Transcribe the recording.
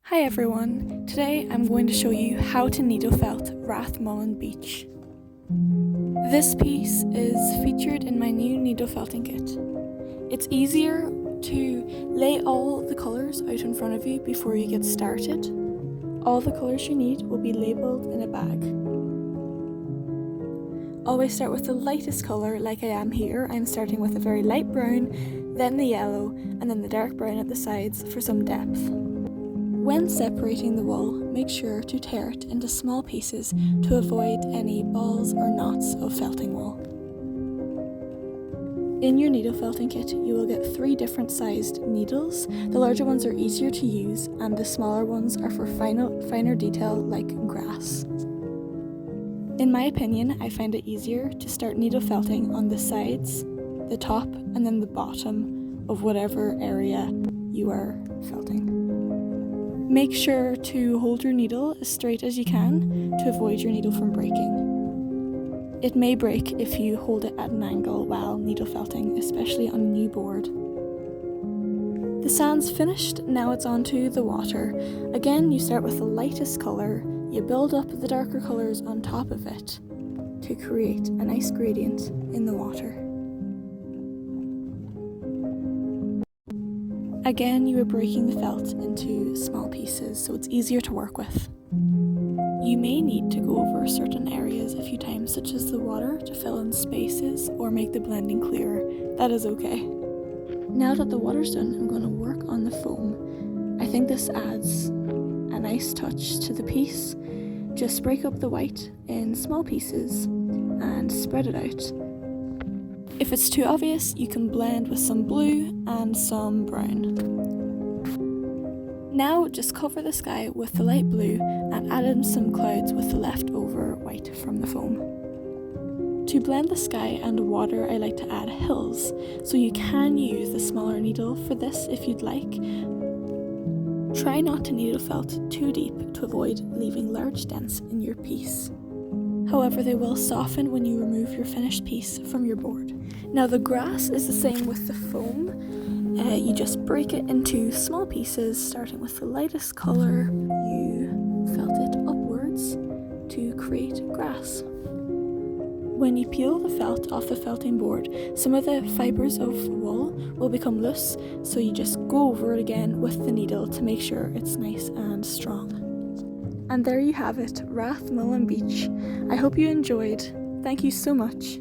Hi everyone, today I'm going to show you how to needle felt Rathmullan Beach. This piece is featured in my new needle felting kit. It's easier to lay all the colours out in front of you before you get started. All the colours you need will be labelled in a bag. Always start with the lightest colour like I am here. I'm starting with a very light brown, then the yellow, and then the dark brown at the sides for some depth. When separating the wool, make sure to tear it into small pieces to avoid any balls or knots of felting wool. In your needle felting kit, you will get 3 different sized needles. The larger ones are easier to use and the smaller ones are for finer detail like grass. In my opinion, I find it easier to start needle felting on the sides, the top, and then the bottom of whatever area you are felting. Make sure to hold your needle as straight as you can to avoid your needle from breaking. It may break if you hold it at an angle while needle felting, especially on a new board. The sand's finished, now it's onto the water. Again, you start with the lightest colour, you build up the darker colours on top of it to create a nice gradient in the water. Again, you are breaking the felt into small pieces, so it's easier to work with. You may need to go over certain areas a few times, such as the water, to fill in spaces or make the blending clearer. That is okay. Now that the water's done, I'm going to work on the foam. I think this adds a nice touch to the piece. Just break up the white in small pieces and spread it out. If it's too obvious, you can blend with some blue and some brown. Now just cover the sky with the light blue and add in some clouds with the leftover white from the foam. To blend the sky and water, I like to add hills, so you can use the smaller needle for this if you'd like. Try not to needle felt too deep to avoid leaving large dents in your piece. However, they will soften when you remove your finished piece from your board. Now the grass is the same with the foam. You just break it into small pieces, starting with the lightest colour. You felt it upwards to create grass. When you peel the felt off the felting board, some of the fibres of wool will become loose, so you just go over it again with the needle to make sure it's nice and strong. And there you have it, Rathmullan Beach. I hope you enjoyed. Thank you so much.